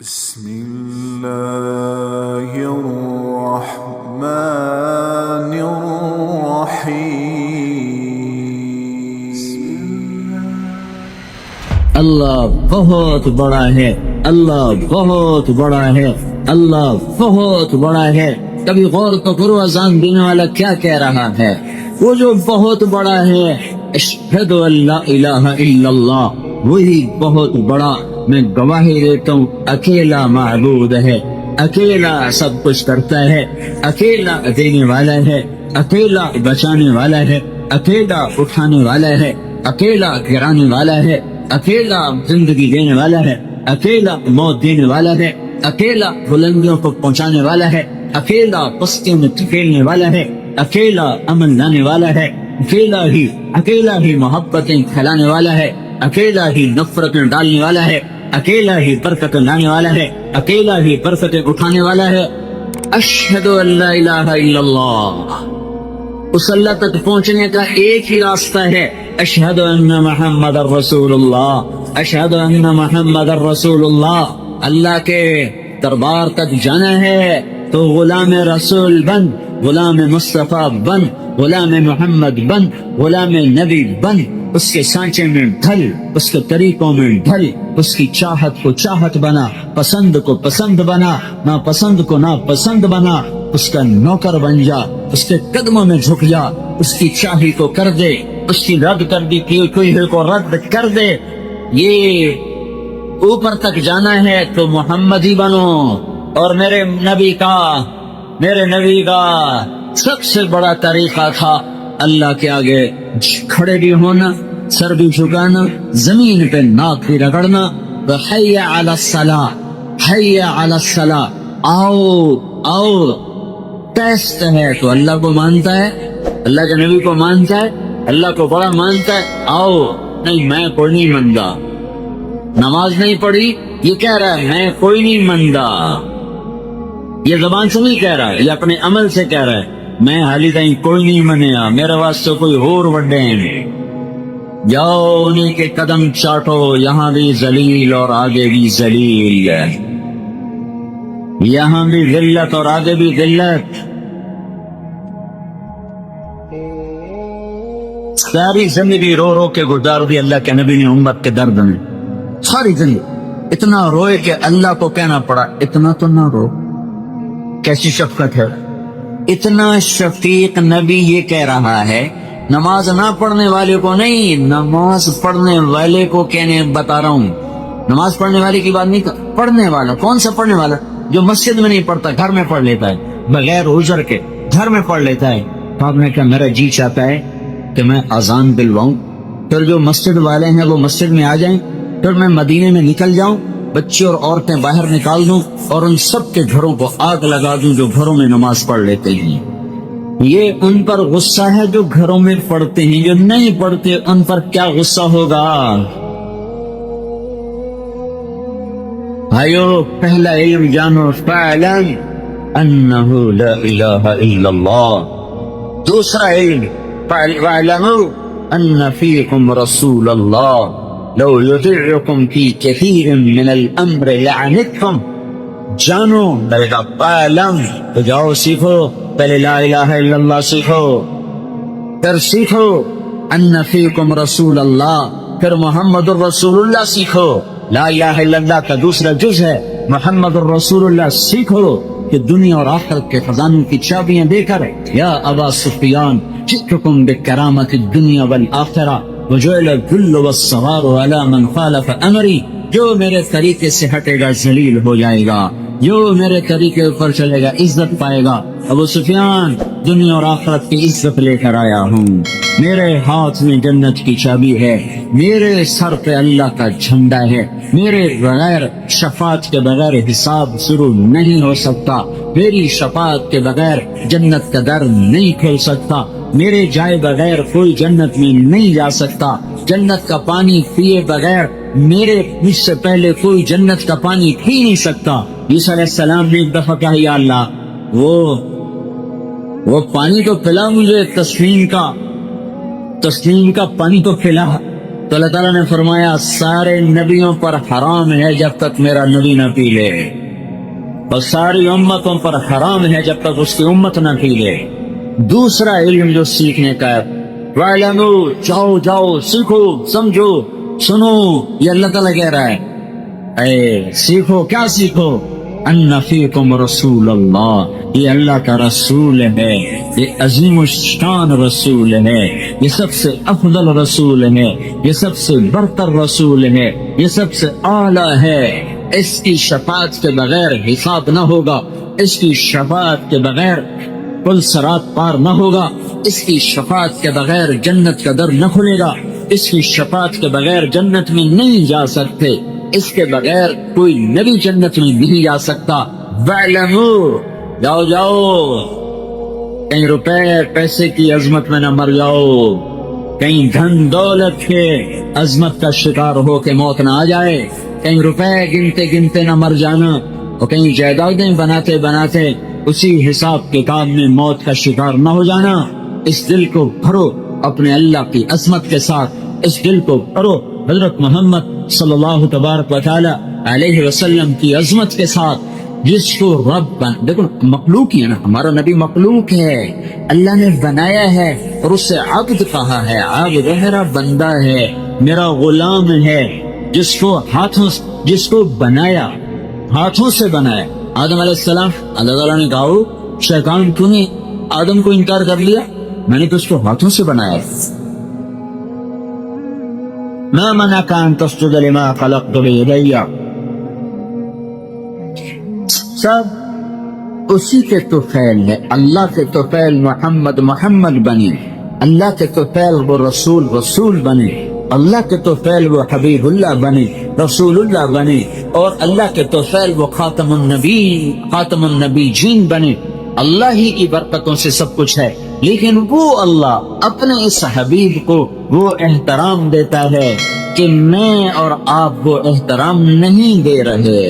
بسم الله الرحمن الرحيم اللہ بہت بڑا ہے، اللہ بہت بڑا ہے، اللہ بہت بڑا ہے۔ کبھی غور تو کرو اذان دینے والا کیا کہہ رہا ہے؟ وہ جو بہت بڑا ہے، اشہد ان لا الہ الا اللہ، وہی بہت بڑا۔ میں گواہی دیتا ہوں اکیلا معبود ہے، اکیلا سب کچھ کرتا ہے، اکیلا دینے والا ہے، اکیلا بچانے والا ہے، اکیلا اٹھانے والا ہے، اکیلا گرانے والا ہے، اکیلا زندگی دینے والا ہے، اکیلا موت دینے والا ہے، اکیلا بلندیوں کو پہنچانے والا ہے، اکیلا پستیوں میں دھکیلنے والا ہے، اکیلا امن لانے والا ہے، اکیلا ہی محبتیں پھیلانے والا ہے، اکیلا ہی نفرتیں ڈالنے والا ہے، اکیلا ہی برکت لانے والا ہے، اکیلا ہی برکتیں اٹھانے والا ہے۔ اشہد ان لا الہ الا اللہ، اس اللہ تک پہنچنے کا ایک ہی راستہ ہے، اشہد ان محمد الرسول اللہ، اشہد ان محمد الرسول اللہ۔ اللہ کے دربار تک جانا ہے تو غلام رسول بن، غلام مصطفیٰ بن، غلام محمد بن، غلام نبی بن، اس کے سانچے میں ڈھل، اس کے طریقوں میں ڈھل، اس کی چاہت کو چاہت بنا، پسند کو پسند بنا، ناپسند کو ناپسند بنا، اس کا نوکر بن جا، اس کے قدموں میں جھک جا، اس کی چاہی کو کر دے، اس کی رد کر دی کوئی کو رد کر دے۔ یہ اوپر تک جانا ہے تو محمد ہی بنو۔ اور میرے نبی کا سب سے بڑا طریقہ تھا اللہ کے آگے کھڑے بھی ہونا، سر بھی جھکانا، زمین پہ ناک بھی رگڑنا، حی علی الصلاۃ، حی علی الصلاۃ، آؤ۔ ٹیسٹ ہے تو اللہ کو مانتا ہے، اللہ کے نبی کو مانتا ہے، اللہ کو بڑا مانتا ہے، آؤ۔ نہیں، میں کوئی نہیں مندا، نماز نہیں پڑھی، یہ کہہ رہا ہے میں کوئی نہیں مندا، یہ زبان سے نہیں کہہ رہا ہے، یہ اپنے عمل سے کہہ رہا ہے، میں حالی تائیں کوئی نہیں منیا، میرے واسطے کوئی اور وڈے ہیں۔ جاؤ انہیں کے قدم چاٹو، یہاں بھی ذلیل اور آگے بھی ذلیل، یہاں بھی ذلت اور آگے بھی ذلت۔ ساری زندگی رو رو کے گزار دی اللہ کے نبی نے امت کے درد میں، ساری زندگی اتنا روئے کہ اللہ کو کہنا پڑا اتنا تو نہ رو۔ کیسی شفقت ہے، اتنا شفیق نبی یہ کہہ رہا ہے، نماز نہ پڑھنے والے کو نہیں، نماز پڑھنے والے کو کہنے بتا رہا ہوں، نماز پڑھنے والے کی بات نہیں کر، پڑھنے والا۔ کون سا پڑھنے والا؟ جو مسجد میں نہیں پڑھتا، گھر میں پڑھ لیتا ہے، بغیر عذر کے گھر میں پڑھ لیتا ہے۔ تو آپ نے کہا میرا جی چاہتا ہے کہ میں اذان دلواؤں، پھر جو مسجد والے ہیں وہ مسجد میں آ جائیں، پھر میں مدینے میں نکل جاؤں، بچے اور عورتیں باہر نکال دوں اور ان سب کے گھروں کو آگ لگا دوں جو گھروں میں نماز پڑھ لیتے ہیں۔ یہ ان پر غصہ ہے جو گھروں میں پڑھتے ہیں، جو نہیں پڑھتے ان پر کیا غصہ ہوگا؟ بھائیو، پہلا علم جانو، فاعلم انہ لا الہ الا اللہ۔ دوسرا علم، فاعلموا ان فیکم رسول اللہ لو یطیعکم فی کثیر من الامر لعنتکم۔ جانو لگے گا فاعلم، تو جاؤ سیکھو، پہلے لا الہ الا اللہ سیکھو، پھر سیکھو ان فیکم رسول اللہ، پھر محمد الرسول اللہ سیکھو۔ لا الہ الا اللہ کا دوسرا جز ہے محمد الرسول اللہ۔ سیکھو کہ دنیا اور آخرت کے خزانوں کی چابیاں دے کر، یا ابا سفیان جئتکم بکرامت الدنیا والآخرہ وجعل الذل والصغار علی من خالف امری۔ جو میرے طریقے سے ہٹے گا ذلیل ہو جائے گا، جو میرے طریقے پر چلے گا عزت پائے گا۔ ابو سفیان، دنیا اور آخرت کی عزت لے کر آیا ہوں، میرے ہاتھ میں جنت کی چابی ہے، میرے سر پہ اللہ کا جھنڈا ہے، میرے بغیر شفاعت کے بغیر حساب شروع نہیں ہو سکتا، میری شفاعت کے بغیر جنت کا در نہیں کھل سکتا، میرے جائے بغیر کوئی جنت میں نہیں جا سکتا، جنت کا پانی پیے بغیر میرے مجھ سے پہلے کوئی جنت کا پانی پی نہیں سکتا۔ عیسیٰ علیہ السلام نے ایک دفعہ کہا یا اللہ وہ پانی تو پلا مجھے، تسلیم کا پانی تو پلا، تو اللہ تعالیٰ نے فرمایا سارے نبیوں پر حرام ہے جب تک میرا نبی نہ پی لے، اور ساری امتوں پر حرام ہے جب تک اس کی امت نہ پی لے۔ دوسرا علم جو سیکھنے کا ہے، وَاعْلَمُوا، جاؤ جاؤ سیکھو سمجھو سنو، یہ اللہ تعالیٰ کہہ رہا ہے، اے سیکھو، کیا سیکھو؟ ان فیکم رسول اللہ، یہ اللہ کا رسول ہے، یہ عظیم الشان رسول ہے، یہ سب سے افضل رسول ہے، یہ سب سے برتر رسول ہے، یہ سب سے اعلیٰ ہے۔ اس کی شفاعت کے بغیر حساب نہ ہوگا، اس کی شفاعت کے بغیر پل صراط پار نہ ہوگا، اس کی شفاعت کے بغیر جنت کا در نہ کھلے گا، اس کی شفاعت کے بغیر جنت میں نہیں جا سکتے، اس کے بغیر کوئی نبی جنت میں نہیں جا سکتا۔ وَاعْلَمُوا، جاؤ جاؤ، کہیں روپے پیسے کی عظمت میں نہ مر جاؤ، کہیں دھن دولت کے عظمت کا شکار ہو کے موت نہ آ جائے، کہیں روپے گنتے گنتے نہ مر جانا، اور کہیں جائیدادیں بناتے بناتے اسی حساب کتاب میں موت کا شکار نہ ہو جانا۔ اس دل کو بھرو اپنے اللہ کی عظمت کے ساتھ، اس دل کو بھرو حضرت محمد صلی اللہ تبارک و تعالی علیہ وسلم کی عظمت کے ساتھ، جس کو رب دیکھو مخلوق ہی ہے نا، ہمارا نبی مخلوق ہے، اللہ نے بنایا ہے اور اس سے عبد کہا ہے، عبد میرا بندہ ہے، میرا غلام ہے، جس کو بنایا، ہاتھوں سے بنایا۔ آدم علیہ السلام، اللہ تعالیٰ نے کہا شیطان تو نے آدم کو انکار کر لیا، میں نے تو اس کو ہاتھوں سے بنایا۔ ما منعك ان تسجد لما خلقت بيدي، سب اسی کے توفیل ہے، اللہ کے توفیل محمد بنے، اللہ کے توفیل وہ رسول بنے، اللہ کے توفیل وہ حبیب اللہ بنے، رسول اللہ بنے، اور اللہ کے توفیل وہ خاتم النبی جین بنے۔ اللہ ہی کی برکتوں سے سب کچھ ہے، لیکن وہ اللہ اپنے اس حبیب کو وہ احترام دیتا ہے کہ میں اور آپ وہ احترام نہیں دے رہے۔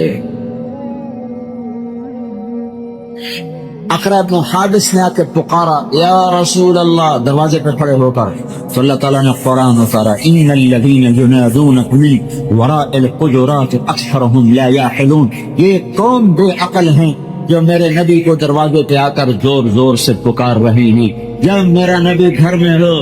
اقرا بن حابس نے آ کے پکارا یا رسول اللہ، دروازے پہ کھڑے ہو کر، تو اللہ تعالیٰ نے قرآن اتارا، ان الذین ینادونک من وراء الحجرات اکثرهم لا یعقلون، یہ قوم بے عقل ہیں جو میرے نبی کو دروازے پہ آ کر زور زور سے پکار رہے ہیں۔ جب میرا نبی گھر میں ہو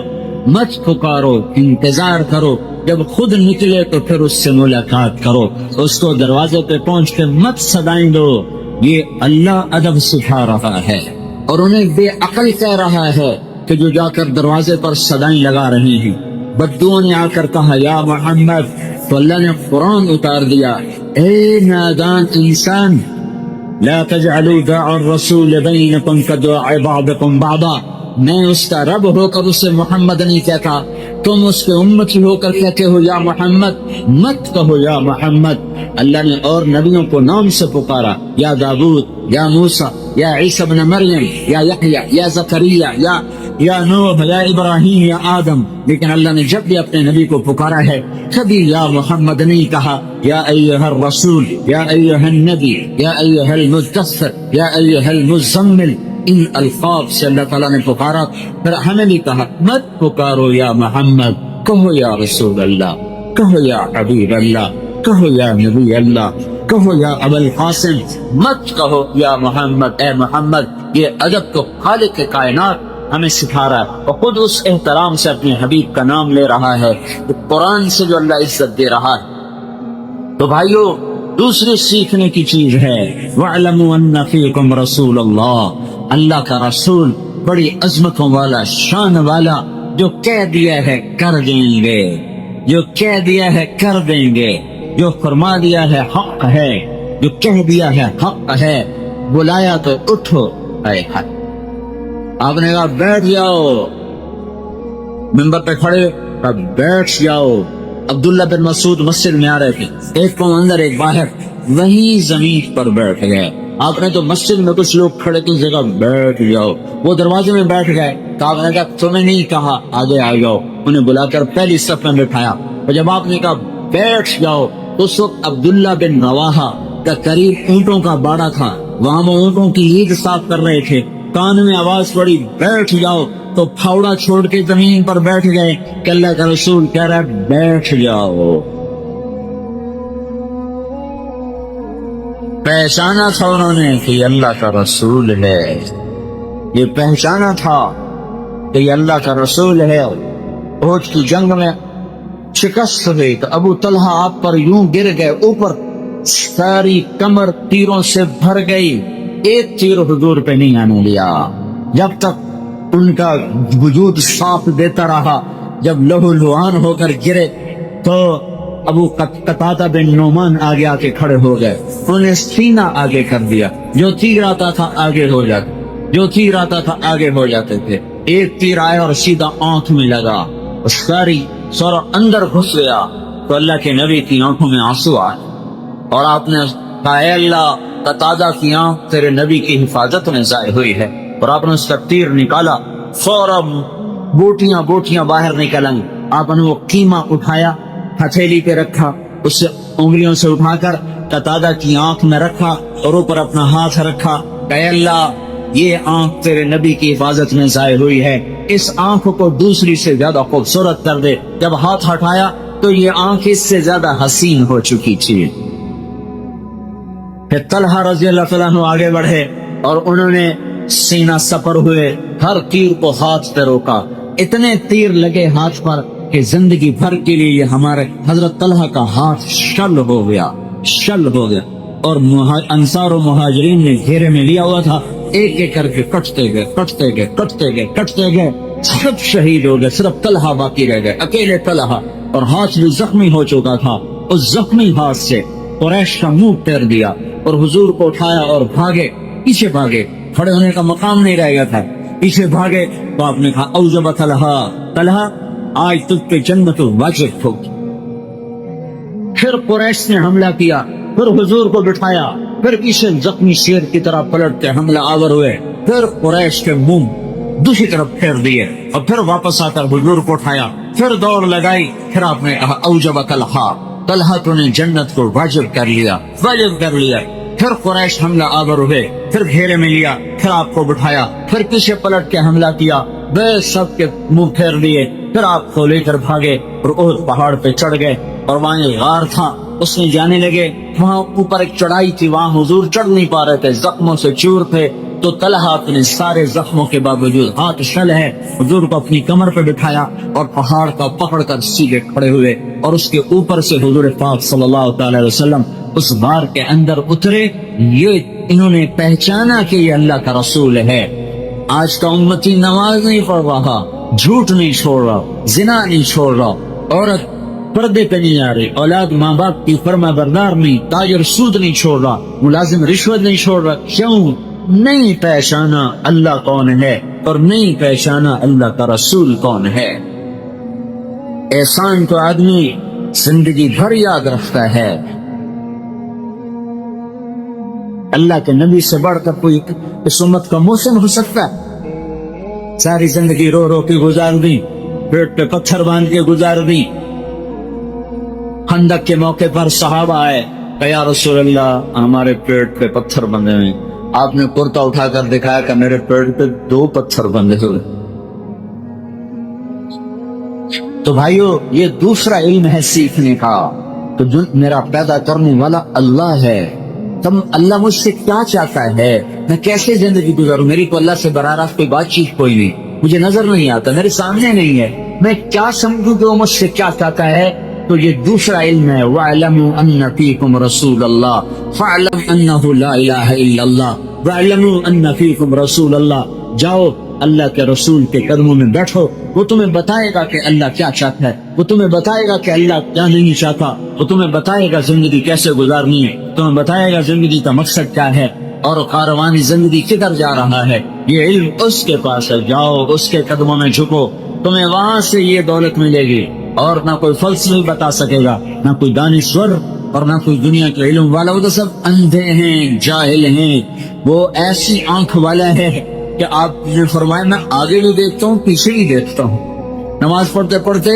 مت پکارو، انتظار کرو، جب خود نکلے تو پھر اس سے ملاقات کرو، اس کو دروازے پہ پہنچ کے مت صدائیں دو۔ یہ اللہ ادب سکھا رہا ہے اور انہیں بے عقل کہہ رہا ہے کہ جو جا کر دروازے پر صدائیں لگا رہے ہیں۔ بدوؤں نے آ کر کہا یا محمد، تو اللہ نے قرآن اتار دیا، اے نادان انسان، لا تجعلوا دعاء الرسول بینکم کدعاء بعضکم بعضا، میں اس کا رب ہو کر اسے محمد نہیں کہتا، تم اس کے امتی ہو کر کہتے ہو یا محمد، مت کہو یا محمد۔ اللہ نے اور نبیوں کو نام سے پکارا، یا داؤد، یا موسیٰ، یا عیسیٰ ابن مریم، یا یحییٰ، یا زکریا، یا نوح، یا ابراہیم، یا آدم، لیکن اللہ نے جب بھی اپنے نبی کو پکارا ہے کبھی یا محمد نہیں کہا۔ یا ایھا الرسول، یا ایھا النبی، یا ایھا المدثر، یا ایھا المزمل، ان الفاظ سے اللہ تعالیٰ نے پکارا۔ پھر ہمیں بھی کہا مت پکارو یا محمد، کہو یا رسول اللہ، کہو یا حبیب اللہ، کہو یا نبی اللہ، کہو یا ابو القاسم، مت کہو یا محمد۔ اے محمد، یہ ادب تو خالق کائنات ہمیں سکھا رہا ہے، اور خود اس احترام سے اپنے حبیب کا نام لے رہا ہے، قرآن سے جو اللہ عزت دے رہا ہے۔ تو بھائیو، دوسری سیکھنے کی چیز ہے وَاعْلَمُوا أَنَّ فِيكُمْ رَسُولَ اللَّهِ، اللہ کا رسول بڑی عظمتوں والا، شان والا، جو کہہ دیا ہے کر دیں گے، جو کہہ دیا ہے کر دیں گے، جو فرما دیا ہے حق ہے، جو کہہ دیا ہے حق ہے، بلایا تو اٹھو۔ اے حق، آپ نے کہا بیٹھ جاؤ، ممبر پہ کھڑے کہا بیٹھ جاؤ۔ عبداللہ بن مسعود مسجد میں آ رہے تھے، ایک کو اندر ایک باہر، وہیں زمین پر بیٹھ گئے۔ آپ نے تو مسجد میں کچھ لوگ کھڑے تھے، جگہ بیٹھ جاؤ، وہ دروازے میں بیٹھ گئے، تو آپ نے کہا تمہیں نہیں کہا آگے آ جاؤ، انہیں بلا کر پہلی صف میں بٹھایا، اور جب آپ نے کہا بیٹھ جاؤ، اس وقت عبداللہ بن رواحہ کا قریب اونٹوں کا باڑا تھا، وہاں وہ اونٹوں کی عید صاف کر رہے تھے، کان میں آواز پڑی بیٹھ جاؤ، تو پھاوڑا چھوڑ کے زمین پر بیٹھ گئے کہ اللہ کا رسول کہہ رہا ہے بیٹھ جاؤ. پہچانا تھا انہوں نے کہ یہ اللہ کا رسول ہے، یہ پہچانا تھا کہ یہ اللہ کا رسول ہے. احد کی جنگ میں شکست ہوئی تو ابو طلحہ آپ پر یوں گر گئے، اوپر ساری کمر تیروں سے بھر گئی، ایک تیر حضور پہ نہیں آنے لیا جب تک ان کا وجود سانپ دیتا رہا. جب لہو لہان ہو کر گرے تو ابو قتادہ بن نعمان آگے آ کے کھڑے ہو گئے، انہوں نے سینہ آگے کر دیا، جو تیر آتا تھا آگے ہو جاتا، جو تیر آتا تھا آگے ہو جاتے تھے. ایک تیر آیا اور سیدھا آنکھ میں لگا، ساری سورا اندر گھس گیا تو اللہ کے نبی کی آنکھوں میں آنسو آئے اور آپ نے کہا اے اللہ، قتادہ کی آنکھ تیرے نبی کی حفاظت میں ضائع ہوئی ہے. اور آپ نے اس کا تیر نکالا، فوراً بوٹیاں بوٹیاں باہر نکلیں. آپ نے وہ قیمہ اٹھایا، ہتھیلی پہ رکھا، اس سے انگلیوں سے اٹھا کر قتادہ کی آنکھ میں رکھا اور اوپر اپنا ہاتھ رکھا کہ اے اللہ، یہ آنکھ تیرے نبی کی حفاظت میں ضائع ہوئی ہے، اس آنکھ کو دوسری سے زیادہ خوبصورت کر دے. جب ہاتھ ہٹایا تو یہ آنکھ اس سے زیادہ حسین ہو چکی تھی. پھر طلحہ رضی اللہ تعالیٰ عنہ آگے بڑھے اور انہوں نے سینہ سپر ہوئے، ہر تیر کو ہاتھ پہ روکا. اتنے تیر لگے ہاتھ پر کہ زندگی بھر کے لیے یہ ہمارے حضرت طلحہ کا ہاتھ شل ہو گیا، شل ہو گیا. اور انصار و مہاجرین نے گھیرے میں لیا ہوا تھا، ایک ایک کر کے کٹتے گئے کٹتے گئے کٹتے گئے کٹتے گئے، سب شہید ہو گئے، صرف طلحہ باقی رہ گئے، اکیلے طلحہ. اور ہاتھ بھی زخمی ہو چکا تھا. اس زخمی ہاتھ سے قریش کا منہ پھیر دیا اور حضور کو اٹھایا اور بھاگے، پیچھے بھاگے، کھڑے ہونے کا مقام نہیں رہ گیا تھا، پیچھے بھاگے. تو آپ نے کہا اوجب طلحہ، طلحہ آج تجھ پہ جنت واجب ہوگی. پھر قریش نے حملہ کیا، پھر حضور کو بٹھایا، پھر پیچھے زخمی شیر کی طرح پلٹ کے حملہ آور ہوئے، پھر قریش کے منہ دوسری طرف پھیر دیے اور پھر واپس آ کر حضور کو اٹھایا، پھر دوڑ لگائی. پھر آپ نے کہا اوجب طلحہ، طلحہ تو نے جنت کو واجب کر لیا، واجب کر لیا. پھر قریش حملہ آور ہوئے، پھر گھیرے میں لیا، پھر آپ کو بٹھایا، پھر پیچھے پلٹ کے حملہ کیا، بے سب کے منہ پھیر لیے. پھر آپ کو لے کر بھاگے اور احد پہاڑ پہ چڑھ گئے اور وہاں ایک غار تھا، اس میں جانے لگے. وہاں اوپر ایک چڑھائی تھی، وہاں حضور چڑھ نہیں پا رہے تھے، زخموں سے چور تھے. تو طلحہ اپنے سارے زخموں کے باوجود، ہاتھ شل ہے، حضور کو اپنی کمر پہ بٹھایا اور پہاڑ کا پکڑ کر سیدھے کھڑے ہوئے اور اس کے اوپر سے حضور پاک صلی اللہ تعالی وسلم اس غار کے اندر اترے. یہ انہوں نے پہچانا کہ یہ اللہ کا رسول ہے. آج کا امتی نماز نہیں پڑھ رہا، جھوٹ نہیں چھوڑ رہا، زنا نہیں چھوڑ رہا، عورت پردے پہ نہیں جا رہی، اولاد ماں باپ کی فرما بردار نہیں، تاجر سود نہیں چھوڑ رہا، ملازم رشوت نہیں چھوڑ رہا. کیوں؟ نہیں پہچانا اللہ کون ہے اور نہیں پہچانا اللہ کا رسول کون ہے. احسان تو آدمی زندگی بھر یاد رکھتا ہے. اللہ کے نبی سے بڑھ کر کوئی اس امت کا محسن ہو سکتا ہے؟ ساری زندگی رو رو کے گزار دی، پیٹ پہ پتھر باندھ کے گزار دی. خندق کے موقع پر صحابہ آئے کہ یا رسول اللہ ہمارے پیٹ پہ پتھر بندھے ہوئے. آپ نے کرتا اٹھا کر دکھایا کہ میرے پیٹ پہ 2 پتھر بندھے ہوئے. تو بھائیو، یہ دوسرا علم ہے سیکھنے کا. تو جو میرا پیدا کرنے والا اللہ ہے، تم اللہ مجھ سے کیا چاہتا ہے، میں کیسے زندگی گزاروں؟ میری تو اللہ سے براہ راست کوئی بات چیت کوئی نہیں، مجھے نظر نہیں آتا، میرے سامنے نہیں ہے، میں کیا سمجھوں کہ وہ مجھ سے کیا چاہتا ہے؟ تو یہ دوسرا علم ہے. وَاعْلَمُوا أَنَّ فِيكُمْ رَسُولَ اللَّهِ فَاعْلَمْ أَنَّهُ لَا إِلَهَ إِلَّا اللَّهِ وَاعْلَمُوا أَنَّ فِيكُمْ رَسُولَ اللَّهِ. جاؤ اللہ کے رسول کے قدموں میں بیٹھو، وہ تمہیں بتائے گا کہ اللہ کیا چاہتا ہے، وہ تمہیں بتائے گا کہ اللہ کیا نہیں چاہتا، وہ تمہیں بتائے گا زندگی کیسے گزارنی ہے، تمہیں بتائے گا زندگی کا مقصد کیا ہے اور کاروانی زندگی کدھر جا رہا ہے. یہ علم اس کے پاس ہے. جاؤ اس کے قدموں میں جھکو، تمہیں وہاں سے یہ دولت ملے گی. اور نہ کوئی فلسفی بتا سکے گا، نہ کوئی دانشور اور نہ کوئی دنیا کے علم والا. وہ تو سب اندھے ہیں، جاہل ہیں. وہ ایسی آنکھ والا ہے کہ آپ نے فرمایا میں آگے بھی دیکھتا ہوں پیچھے بھی دیکھتا ہوں. نماز پڑھتے پڑھتے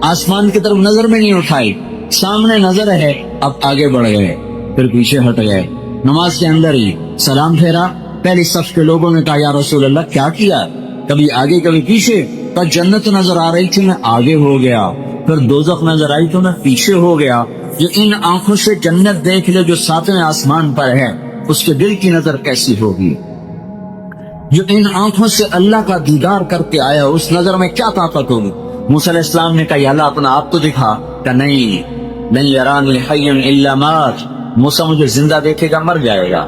آسمان کی طرف نظر میں نہیں اٹھائی، سامنے نظر ہے، اب آگے بڑھ گئے، پھر پیچھے ہٹ گئے. نماز کے اندر ہی سلام پھیرا، پہلی صف کے لوگوں نے کہا یا رسول اللہ کیا کیا؟ کبھی آگے کبھی پیچھے. پر جنت نظر آ رہی تھی میں آگے ہو گیا, پھر دوزخ نظر آئی تو میں پیچھے ہو گیا. جو ان آنکھوں سے جنت دیکھ لے جو ساتویں آسمان پر ہے, اس کے دل کی نظر کیسی ہوگی؟ جو ان آنکھوں سے اللہ کا دیدار کر کے آیا, اس نظر میں کیا طاقت ہوگی؟ موسیٰ علیہ السلام نے کہا یا اللہ اپنا آپ تو دکھا. کہ نہیں, لن یرانی حیا الا مات, موسیٰ مجھے زندہ دیکھے گا مر جائے گا.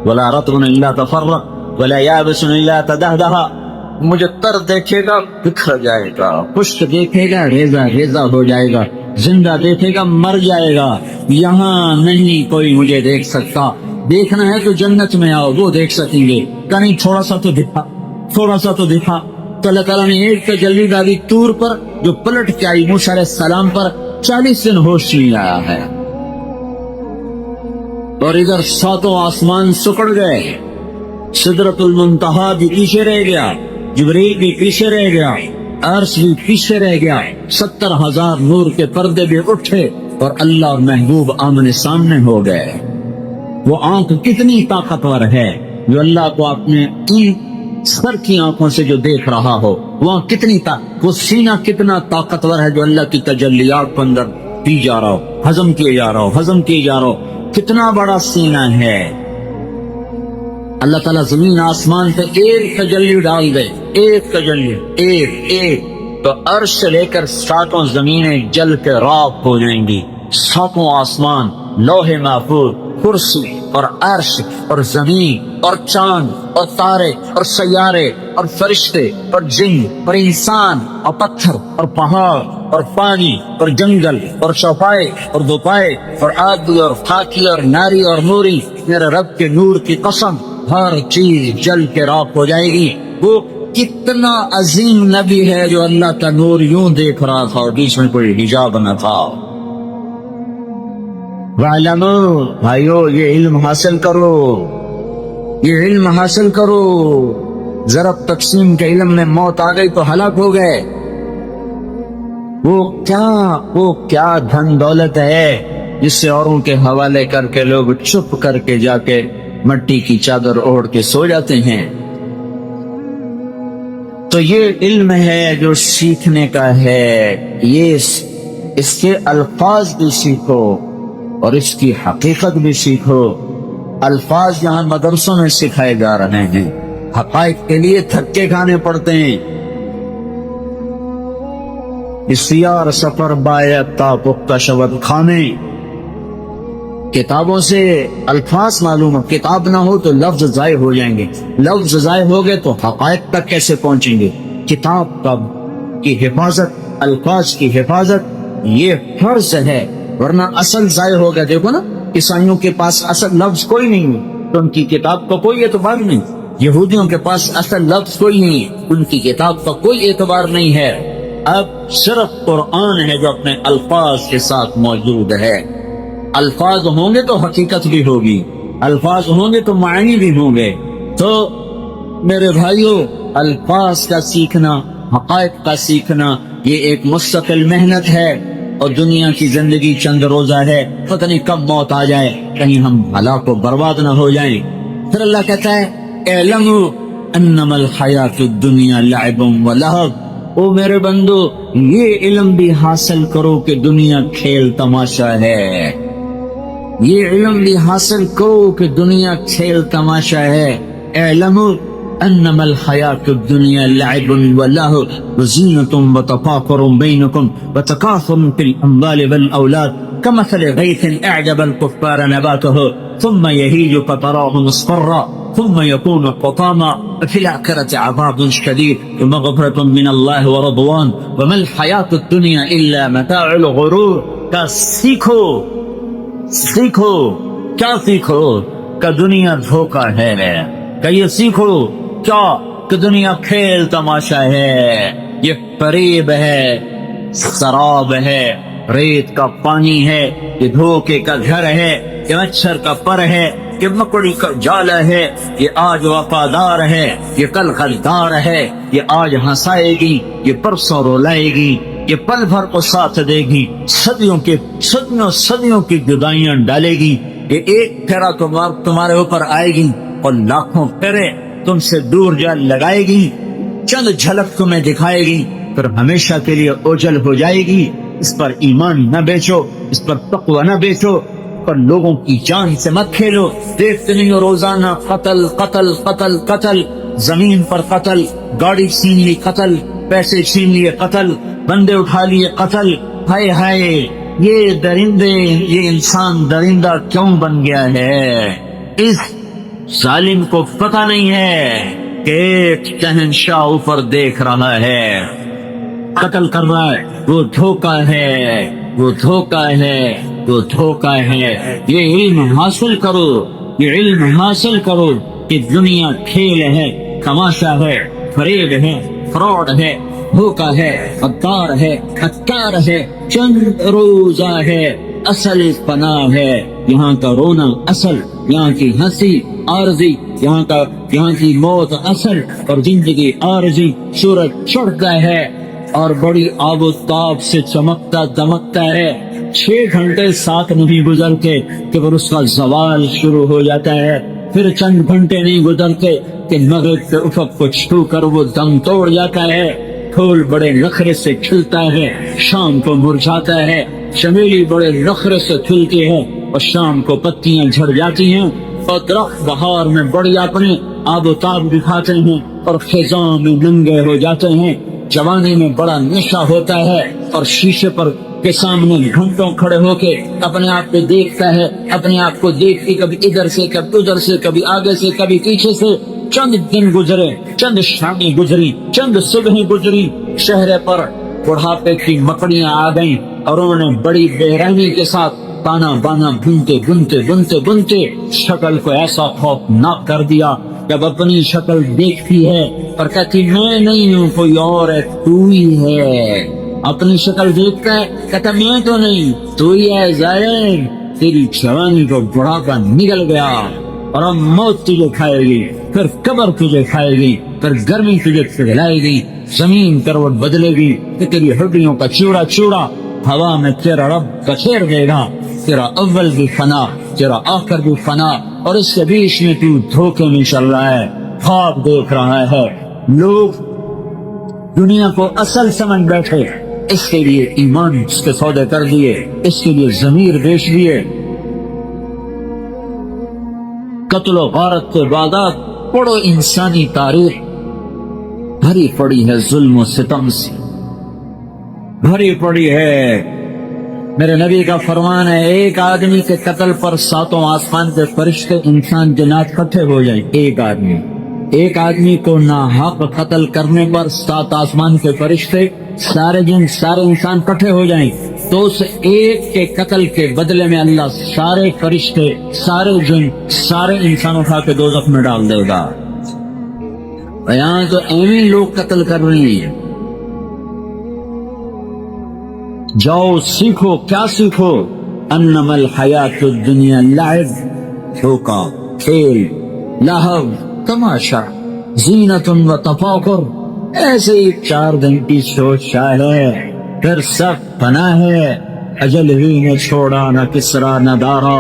ولا رطب الا تفرق ولا یابس الا تدہدہ, مجھے تر دیکھے گا بکھر جائے گا, خشک دیکھے گا ریزہ ریزہ ہو جائے گا, زندہ دیکھے گا مر جائے گا. یہاں نہیں کوئی مجھے دیکھ سکتا, دیکھنا ہے تو جنت میں آؤ, وہ دیکھ سکیں گے. کہیں تھوڑا سا تو دکھا, تھوڑا سا تو دکھا. تو اللہ تعالیٰ نے ایک تجلی ڈالی طور پر, جو پلٹ کے آئی موسیٰ علیہ السلام پر. 40 دن ہوش نہیں آیا ہے, اور ادھر ساتوں آسمان سکڑ گئے. سدرۃ المنتہا بھی پیچھے رہ گیا, جبریل بھی پیچھے رہ گیا, عرش بھی پیچھے رہ گیا. 70,000 نور کے پردے بھی اٹھے, اور اللہ اور محبوب آمنے سامنے ہو گئے. وہ آنکھ کتنی طاقتور ہے جو اللہ کو اپنے ان سر کی آنکھوں سے جو دیکھ رہا ہو. وہاں کتنی وہ سینہ کتنا طاقتور ہے جو اللہ کی تجلیات کو اندر پی جا رہا ہو, ہضم کیے جا رہا ہو, ہضم کیے جا رہا ہو. کتنا بڑا سینہ ہے. اللہ تعالیٰ زمین آسمان پہ ایک تجلی ڈال دے, ایک تجلی, ایک تو عرش سے لے کر 7 زمینیں جل کے راکھ ہو جائیں گی. 7 آسمان, لوح محفوظ, کرسی اور عرش اور زمین اور چاند اور تارے اور سیارے اور فرشتے اور جن اور انسان اور پتھر اور پہاڑ اور پانی اور جنگل اور چوپائے اور دوپائے اور آدمی اور خاکی اور ناری اور نوری, میرے رب کے نور کی قسم ہر چیز جل کے راکھ ہو جائے گی. وہ کتنا عظیم نبی ہے جو اللہ کا نور یوں دیکھ رہا تھا اور بیچ میں کوئی حجاب نہ تھا. وَعْلَمُوا, بھائیو یہ علم حاصل کرو, یہ علم حاصل کرو. ضرب تقسیم کے علم میں موت آ گئی تو ہلاک ہو گئے. وہ کیا دھن دولت ہے جس سے اوروں کے حوالے کر کے لوگ چپ کر کے جا کے مٹی کی چادر اوڑھ کے سو جاتے ہیں. تو یہ علم ہے جو سیکھنے کا ہے. یہ اس کے الفاظ بھی سیکھو اور اس کی حقیقت بھی سیکھو. الفاظ یہاں مدرسوں میں سکھائے جا رہے ہیں, حقائق کے لیے تھکے کھانے پڑتے ہیں. اسیار سفر باید تا پختہ شود کھانے. کتابوں سے الفاظ معلوم ہو, کتاب نہ ہو تو لفظ ضائع ہو جائیں گے, لفظ ضائع ہو گئے تو حقائق تک کیسے پہنچیں گے. کتاب کی حفاظت, الفاظ کی حفاظت یہ فرض ہے, ورنہ اصل ضائع ہو گیا. دیکھو نا, عیسائیوں کے پاس اصل لفظ کوئی نہیں ہے تو ان کی کتاب کا کوئی اعتبار نہیں. یہودیوں کے پاس اصل لفظ کوئی نہیں ہے, ان کی کتاب کا کوئی اعتبار نہیں ہے. اب صرف قرآن ہے جو اپنے الفاظ کے ساتھ موجود ہے. الفاظ ہوں گے تو حقیقت بھی ہوگی, الفاظ ہوں گے تو معنی بھی ہوں گے. تو میرے بھائیوں, الفاظ کا سیکھنا, حقائق کا سیکھنا یہ ایک مستقل محنت ہے. اور دنیا کی زندگی چند روزہ ہے, پتہ نہیں کب موت آ جائے, کہیں ہم ہلاک و برباد نہ ہو جائیں. پھر اللہ کہتا ہے اعلموا انما الحیات الدنیا لعب و لہو. او میرے بندو, یہ علم بھی حاصل کرو کہ دنیا کھیل تماشا ہے. یہ علم بھی حاصل کرو کہ دنیا کھیل تماشا ہے. اعلموا انما الحیات الدنیا لعب و لہو وزینۃ وتفاخر بینکم وتکاثر فی الاموال والاولاد کمثل غیث اعجب الکفار نباتہ ثم یہیج فتراه مصفرا ثم يكون حطاما وفي الآخرة عذاب شديد ومغفرة من الله ورضوان وما الحياة الدنيا إلا متاع الغرور. کا سیکھو, سیکھو, کیا سیکھو کہ دنیا دھوکہ ہے. کہ یہ سیکھو کیا کہ دنیا کھیل تماشا ہے, یہ فریب ہے, سراب ہے, ریت کا پانی ہے, یہ دھوکے کا گھر ہے, یہ مچھر کا پر ہے, یہ مکڑی کا جال ہے. یہ آج وفادار ہے, یہ کل غدار ہے. یہ آج ہنسائے گی, یہ پرسوں رولائے گی. یہ پل بھر کو ساتھ دے گی, صدیوں کی جدائیاں ڈالے گی. یہ ایک پھیرا تمہارے اوپر آئے گی اور لاکھوں پھیرے تم سے دور جا لگائے گی. چند جھلک تمہیں دکھائے گی، پھر ہمیشہ کے لیے اوجل ہو جائے گی۔ اس پر ایمان نہ بیچو، اس پر تقوی نہ بیچو، پر لوگوں کی جان سے مت کھیلو۔ دیکھتے نہیں ہو روزانہ قتل قتل قتل قتل، زمین پر قتل، گاڑی چھین لی قتل، پیسے چھین لیے قتل، بندے اٹھا لیے قتل۔ ہائے ہائے، یہ درندے، یہ انسان درندہ کیوں بن گیا ہے؟ اس ظالم کو پتہ نہیں ہے کہ ایک شہنشاہ اوپر دیکھ رہا ہے، قتل کر رہا ہے، وہ دھوکہ ہے، وہ دھوکہ ہے، وہ دھوکہ ہے۔ یہ علم حاصل کرو، یہ علم حاصل کرو کہ دنیا کھیل ہے، تماشا ہے، فریب ہے، فراڈ ہے، دھوکہ ہے، غدار ہے، ہتکار ہے، چند روزہ ہے، اصل پناہ ہے۔ یہاں کا رونا اصل، یہاں کی ہنسی عارضی، یہاں کی موت اصل اور زندگی عارضی۔ سورج چڑھتا ہے اور بڑی آب و تاب سے چمکتا دمکتا ہے، 6 گھنٹے ساتھ نہیں گزرتے کہ پھر اس کا زوال شروع ہو جاتا ہے، پھر چند گھنٹے نہیں گزرتے کہ مغرب کے افق کو چھو کر وہ دم توڑ جاتا ہے۔ پھول بڑے نخرے سے کھلتا ہے، شام کو مرجھاتا ہے، چمیلی بڑے نخرے سے کھلتی ہے اور شام کو پتیاں جھڑ جاتی ہیں، اور درخت بہار میں بڑی اپنے آب و تاب دکھاتے ہیں اور خزاں میں ننگے ہو جاتے ہیں۔ جوانی میں بڑا نشہ ہوتا ہے اور شیشے پر کے سامنے گھنٹوں کھڑے ہو کے اپنے آپ کو دیکھتا ہے، اپنے آپ کو دیکھ کے کبھی ادھر سے کبھی ادھر سے، کبھی آگے سے کبھی پیچھے سے۔ چند دن گزرے، چند شامیں گزری، چند صبحیں گزری، چہرے پر بڑھاپے کی مکڑیاں آ گئیں اور انہوں نے بڑی بے رحمی کے ساتھ تانا بانا بنتے بنتے بنتے بنتے شکل کو ایسا خوفناک کر دیا جب اپنی شکل دیکھتی ہے اور کہتی میں نہیں ہوں، کوئی اور ہے، تو ہی ہے۔ اپنی شکل دیکھتا ہے، کہتا میں تو نہیں، تو ہی ہے ظالم، تیری جوانی کو بڑھاپا نکل گیا اور اب موت تجھے کھائے گی، پھر قبر تجھے کھائے گی، پھر گرمی تجھے پگھلائے گی، زمین کروٹ بدلے گی کہ تیری ہڈیوں کا چوڑا چوڑا ہوا میں تیرا رب کچیر دے گا، تیرا اول بھی فنا، تیرا آخر بھی فنا، اور اس کے بیچ میں تو دھوکے میں چل رہا ہے، خواب دیکھ رہا ہے۔ لوگ دنیا کو اصل سمجھ بیٹھے، اس کے لیے ایمان اس کے سودے کر دیے، اس کے لیے ضمیر بیچ دیے۔ قتل و غارت کے بعدات پڑھو، انسانی تاریخ بھری پڑی ہے ظلم و ستم سے، بھری پڑی ہے۔ میرے نبی کا فرمان ہے، ایک آدمی کے قتل پر 7 آسمان کے فرشتے انسان جنات اکٹھے ہو جائیں۔ ایک آدمی کو ناحق قتل کرنے پر 7 آسمان کے فرشتے، سارے جن سارے انسان اکٹھے ہو جائیں تو اس ایک کے قتل کے بدلے میں اللہ سارے فرشتے، سارے جن، سارے انسان اٹھا کے دوزخ میں ڈال دے گا۔ یہاں تو ایویں لوگ قتل کر رہے ہیں۔ جاؤ سیکھو، کیا سیکھو؟ انما الحیات الدنیا لعب، دھوکا، کھیل، لہو، تماشا، زینت و تفاخر، ایسے ہی 4 دن کی سوچ ہے، پھر سب پناہ ہے۔ اجل ہی نے چھوڑا نہ کسرا نہ دارا،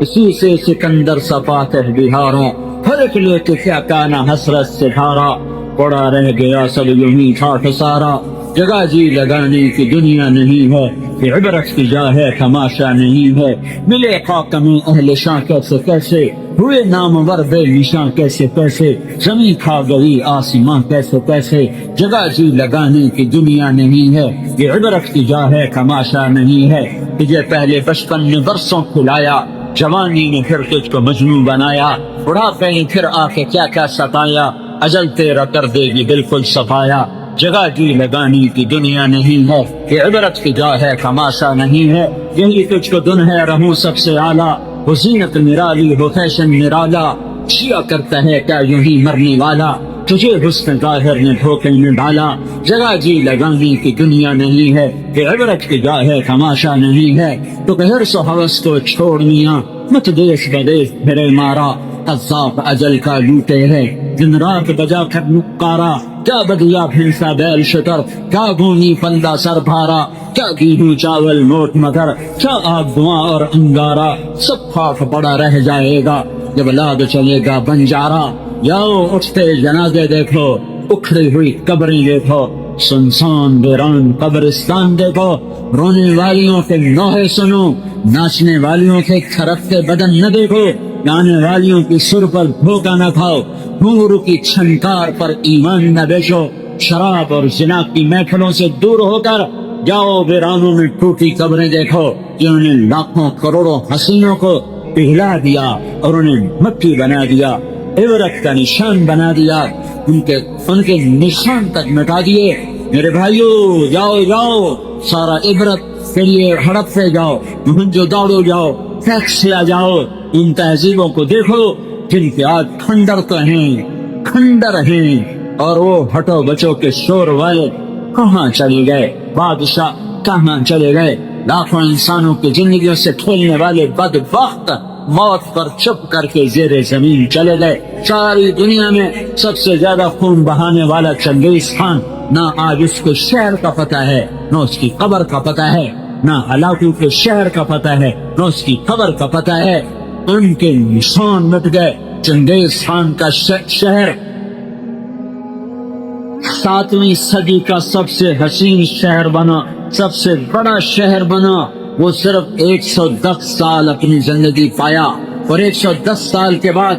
اسی سے سکندر سا فاتح بہارا، فرق لے کے کیا کانا حسرت سے ڈھارا، پڑا رہ گیا سب یوں ہی ٹھاٹھ سارا۔ جگہ جی لگانے کی دنیا نہیں ہے، کہ عبرت کی جا ہے تماشا نہیں ہے۔ ملے خاک میں اہل شاہ کیسے کیسے، ہوئے نامور بے نشاں کیسے کیسے، زمین کھا گئی آسماں کیسے کیسے۔ جگہ جی لگانے کی دنیا نہیں ہے، یہ عبرت کی جا ہے تماشا نہیں ہے۔ تجھے پہلے بچپن نے برسوں کھلایا، جوانی نے پھر تجھ کو مجنون بنایا، بڑھاپے نے پھر آ کے کیا کیا ستایا، اجل تیرا کر دے گی بالکل صفایا۔ جگہ جی لگانے کی دنیا نہیں ہے، یہ عبرت کی جا ہے تماشا نہیں ہے۔ یہی تجھ کو دن ہے رہوں سب سے اعلیٰ، وہ زینت نرالی ہو فیشن نرالا، شیعہ کرتا ہے کیا یوں ہی مرنے والا، تجھے حسن ظاہر نے دھوکے میں ڈالا۔ جگہ جی لگانے کی دنیا نہیں ہے، یہ عبرت کی جا ہے تماشا نہیں ہے۔ تو کہ حرص و ہوس کو چھوڑ میاں، مت دیش بدیش پھرے مارا، قذاق اجل کا لوٹے ہے، دن رات بجا کر نکارا۔ کیا بدیا بھینسا بیل شتر، کیا گونی پلدا سر بھارا، کیا گیہوں چاول موٹ مگر، کیا آگ دھواں اور انگارا، سب خاک پڑا رہ جائے گا جب لاد چلے گا بنجارا۔ جاؤ اٹھتے جنازے دیکھو، اکھڑی ہوئی قبریں دیکھو، سنسان ویران قبرستان دیکھو، رونے والیوں کے نوحے سنو، ناچنے والیوں کے تھرکتے بدن نہ دیکھو، گانے والیوں کی سر پر دھوکہ نہ کھاؤ، گھنگرو کی چھنکار پر ایمان نہ بیچو، شراب اور زنا کی محفلوں سے دور ہو کر جاؤ ویرانوں میں ٹوٹی قبریں دیکھو، جنہوں نے لاکھوں کروڑوں حسینوں کو پگھلا دیا اور انہیں مٹی بنا دیا، عبرت کا نشان بنا دیا، ان کے نشان تک مٹا دیے۔ میرے بھائیو، جاؤ جاؤ، سارا عبرت کے لیے ہڑپتے جاؤ، جو دوڑو جاؤ، فیکسیا جاؤ، ان تہذیبوں کو دیکھو جن کے آج کھنڈر تو ہیں، کھنڈر ہیں، اور وہ ہٹو بچو کے شور والے کہاں چلے گئے، بادشاہ کہاں چلے گئے، لاکھوں انسانوں کی زندگیوں سے کھولنے والے بدبخت موت پر چپ کر کے زیر زمین چلے گئے۔ ساری دنیا میں سب سے زیادہ خون بہانے والا چنگیز خان، نہ آج اس کو شہر کا پتہ ہے، نہ اس کی قبر کا پتہ ہے، نہ ہلاکو کے شہر کا پتہ ہے، نہ اس کی قبر کا پتہ ہے۔ ان کے نشان مٹ گئے۔ چنگیز خان کا شہر 7ویں صدی کا سب سے حسین شہر بنا، سب سے بڑا شہر بنا۔ وہ صرف 110 سال اپنی زندگی پایا، اور 110 سال کے بعد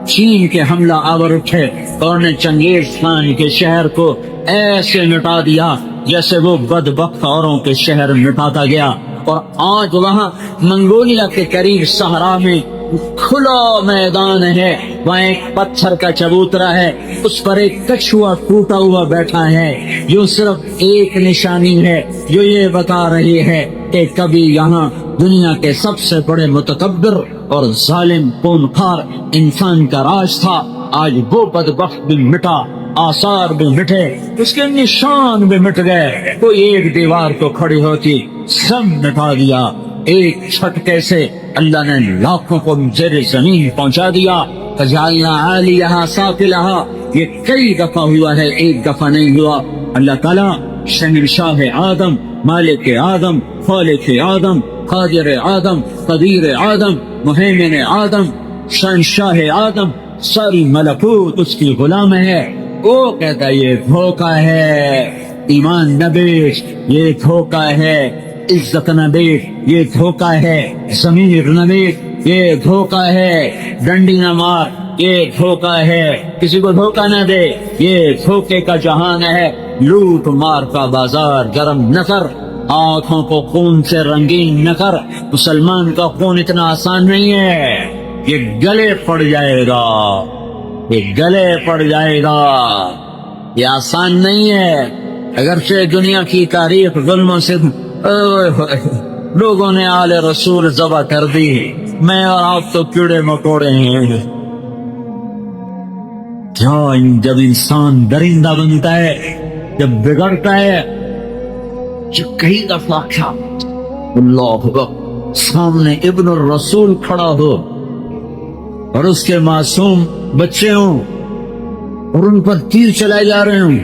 چین کے حملہ آور اٹھے اور نے چنگیز خان کے شہر کو ایسے مٹا دیا جیسے وہ بدبخت اوروں کے شہر مٹاتا گیا۔ اور آج وہاں منگولیا کے قریب صحرا میں کھلا میدان ہے، وہاں ایک پتھر کا چبوترا ہے، اس پر ایک کچھوا ٹوٹا ہوا بیٹھا ہے، جو صرف ایک نشانی ہے جو یہ بتا رہی ہے کہ کبھی یہاں دنیا کے سب سے بڑے متکبر اور ظالم خونخوار انسان کا راج تھا۔ آج وہ بدبخت بھی مٹا، آثار بھی مٹے، اس کے نشان بھی مٹ گئے۔ کوئی ایک دیوار کو کھڑی ہوتی سب مٹا دیا۔ ایک چھٹکے سے اللہ نے لاکھوں کو زیر زمین پہنچا دیا۔ فجعلنا عالیہا سافلہا، یہ کئی دفعہ ہوا ہے، ایک دفعہ نہیں ہوا۔ اللہ تعالیٰ شہنشاہ آدم، مالک آدم، خالق آدم، قادر آدم، قدیر آدم، مہیمن آدم، شہنشاہ آدم، ساری ملکوت اس کی غلام ہے۔ وہ کہتا ہے یہ دھوکہ ہے، ایمان نہ بیچ، یہ دھوکہ ہے، عزت نہ بیچ، یہ دھوکہ ہے، ضمیر نہ بیچ، یہ دھوکہ ہے، ڈنڈی نہ مار، یہ دھوکہ ہے، کسی کو دھوکہ نہ دے، یہ دھوکے کا جہان ہے۔ لوٹ مار کا بازار گرم نہ کر، آنکھوں کو خون سے رنگین نہ کر۔ مسلمان کا خون اتنا آسان نہیں ہے، یہ گلے پڑ جائے گا، یہ گلے پڑ جائے گا، یہ آسان نہیں ہے۔ اگرچہ دنیا کی تاریخ ظلموں سے لوگوں نے آل رسول ذبح کر دی، میں اور آپ تو کیڑے مکوڑے ہیں۔ جب انسان درندہ بنتا ہے، جب بگڑتا ہے، جب کئی دفعہ اللہ اکبر سامنے ابن الرسول کھڑا ہو اور اس کے معصوم بچے ہوں اور ان پر تیر چلائے جا رہے ہوں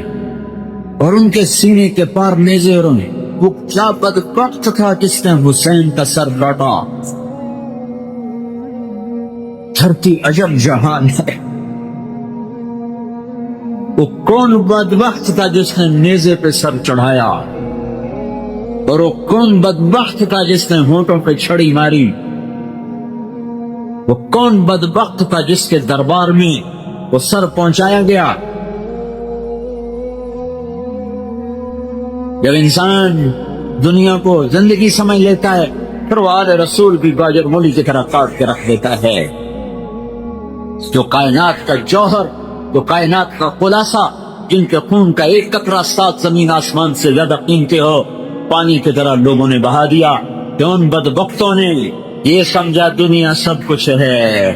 اور ان کے سینے کے پار نیزے ہوں، وہ کیا بدبخت تھا جس نے حسین کا سر کاٹا۔ دھرتی عجب جہان ہے، وہ کون بدبخت تھا جس نے نیزے پہ سر چڑھایا، اور وہ کون بدبخت تھا جس نے ہونٹوں پہ چھڑی ماری، وہ کون بدبخت تھا جس کے دربار میں وہ سر پہنچایا گیا۔ جب انسان دنیا کو زندگی سمجھ لیتا ہے، پھر وہ آل رسول بھی باجر مولی کی طرح کاٹ کے رکھ دیتا ہے۔ جو کائنات کا جوہر، جو کائنات کا خلاصہ، جن کے خون کا ایک قطرہ 7 زمین آسمان سے زیادہ قیمتی ہو، پانی کی طرح لوگوں نے بہا دیا کہ ان بدبختوں نے یہ سمجھا دنیا سب کچھ ہے،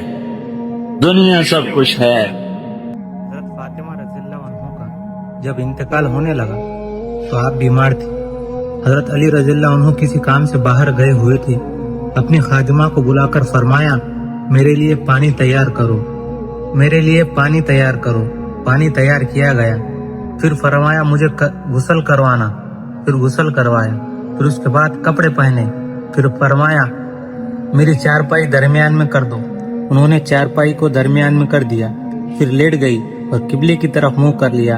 دنیا سب کچھ ہے۔ حضرت فاطمہ رضی اللہ عنہ کا جب انتقال ہونے لگا تو آپ بیمار تھے۔ حضرت علی رضی اللہ عنہ کسی کام سے باہر گئے ہوئے تھے، اپنی خادمہ کو بلا کر فرمایا میرے لیے پانی تیار کرو، میرے لیے پانی تیار کرو۔ پانی تیار کیا گیا، پھر فرمایا مجھے غسل کروانا، پھر غسل کروایا، پھر اس کے بعد کپڑے پہنے، پھر فرمایا میری چارپائی درمیان میں کر دو۔ انہوں نے چارپائی کو درمیان میں کر دیا، پھر لیٹ گئی اور قبلے کی طرف منہ کر لیا۔